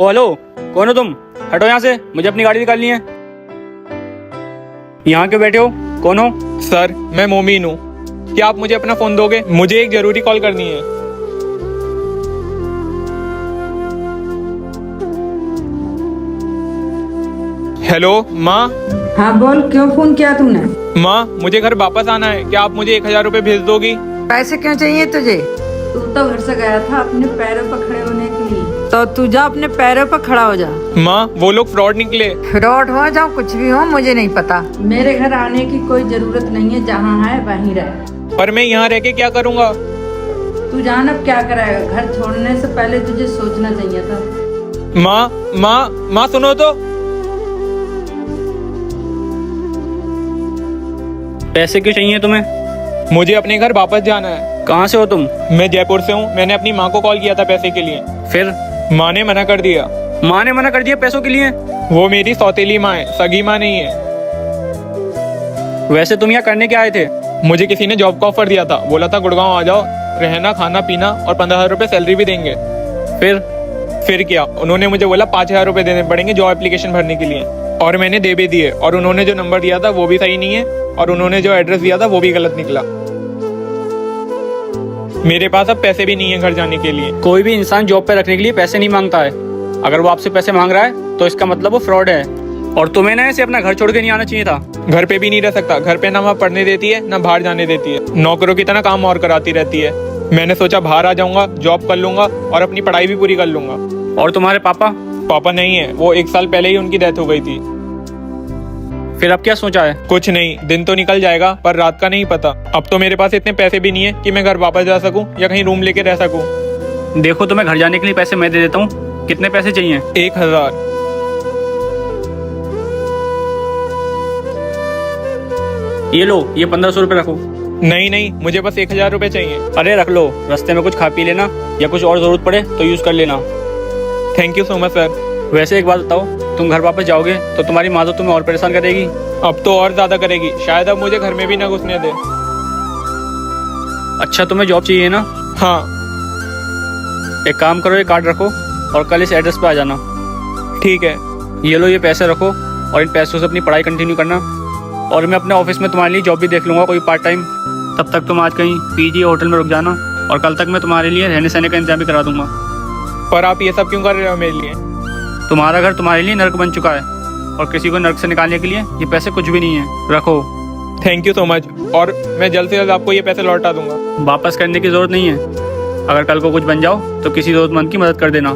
ओ hello, कौन हो तुम? हटो यहाँ से, मुझे अपनी गाड़ी निकालनी है। यहाँ क्यों बैठे हो? कौन हो? सर, मैं मोमीन हूँ। क्या आप मुझे अपना फोन दोगे? मुझे एक जरूरी कॉल करनी है। हेलो माँ। हाँ बोल, क्यों फोन किया तूने? माँ, मुझे घर वापस आना है। क्या आप मुझे 1000 रुपए भेज दोगी? पैसे क्यों चाहिए तुझे? तू तो घर से गया था अपने पैरों पर खड़े होने के लिए, तो तू जा अपने पैरों पर खड़ा हो जा। माँ, वो लोग फ्रॉड निकले। फ्रॉड हो जाओ कुछ भी हो, मुझे नहीं पता। मेरे घर आने की कोई जरूरत नहीं है, जहाँ है वहीं रह। पर मैं यहाँ रह के क्या करूँगा? तू जान अब क्या कराएगा। घर छोड़ने से पहले तुझे सोचना चाहिए था। माँ माँ माँ, सुनो तो। पैसे क्यों चाहिए तुम्हें? मुझे अपने घर वापस जाना है। कहाँ से हो तुम? मैं जयपुर से हूँ। मैंने अपनी माँ को कॉल किया था पैसे के लिए। फिर माँ ने मना कर दिया। माँ ने मना कर दिया पैसों के लिए? वो मेरी सौतेली माँ है, सगी माँ नहीं है। वैसे तुम यहाँ करने क्या आए थे? मुझे किसी ने जॉब का ऑफर दिया था। बोला था गुड़गांव आ जाओ, रहना खाना पीना और 15,000 रुपए सैलरी भी देंगे। फिर क्या, उन्होंने मुझे बोला 5,000 रुपए देने पड़ेंगे जॉब एप्लीकेशन भरने के लिए, और मैंने दे भी दिए। और उन्होंने जो नंबर दिया था वो भी सही नहीं है, और उन्होंने जो एड्रेस दिया था वो भी गलत निकला। मेरे पास अब पैसे भी नहीं है घर जाने के लिए। कोई भी इंसान जॉब पे रखने के लिए पैसे नहीं मांगता है। अगर वो आपसे पैसे मांग रहा है तो इसका मतलब वो फ्रॉड है, और तुम्हें ना ऐसे अपना घर छोड़ के नहीं आना चाहिए था। घर पे भी नहीं रह सकता। घर पे ना वहाँ पढ़ने देती है ना बाहर जाने देती है। नौकरों की तरह काम और कराती रहती है। मैंने सोचा बाहर आ जाऊंगा, जॉब कर लूंगा और अपनी पढ़ाई भी पूरी कर लूंगा। और तुम्हारे पापा? पापा नहीं है, वो 1 साल पहले ही उनकी डेथ हो गई थी। फिर अब क्या सोचा है? कुछ नहीं, दिन तो निकल जाएगा पर रात का नहीं पता। अब तो मेरे पास इतने पैसे भी नहीं है कि मैं घर वापस जा सकूं या कहीं रूम लेके रह सकूं। देखो, तुम्हें घर जाने के लिए पैसे मैं दे देता हूँ। कितने पैसे चाहिए? 1000। ये लो, ये 1500 रुपये रखो। नहीं, मुझे बस 1000 रुपए चाहिए। अरे रख लो, रास्ते में कुछ खा पी लेना, या कुछ और जरूरत पड़े तो यूज कर लेना। Thank you so much sir. वैसे एक बात बताओ, तुम घर वापस जाओगे तो तुम्हारी माँ तो तुम्हें और परेशान करेगी। अब तो और ज्यादा करेगी। शायद अब मुझे घर में भी ना घुसने दे। अच्छा, तुम्हें जॉब चाहिए ना? हाँ। एक काम करो, ये कार्ड रखो और कल इस एड्रेस पे आ जाना। ठीक है। ये लो, ये पैसे रखो और इन पैसों से अपनी पढ़ाई कंटिन्यू करना, और मैं अपने ऑफिस में तुम्हारे लिए जॉब भी देख लूंगा, कोई पार्ट टाइम। तब तक तुम आज कहीं पीजी होटल में रुक जाना, और कल तक मैं तुम्हारे लिए रहने सहने का इंतजाम भी करा दूंगा। पर आप ये सब क्यों कर रहे हो मेरे लिए? तुम्हारा घर तुम्हारे लिए नर्क बन चुका है, और किसी को नर्क से निकालने के लिए ये पैसे कुछ भी नहीं है। रखो। थैंक यू सो मच, और मैं जल्द से जल्द आपको ये पैसे लौटा दूंगा। वापस करने की जरूरत नहीं है। अगर कल को कुछ बन जाओ तो किसी जरूरतमंद की मदद कर देना।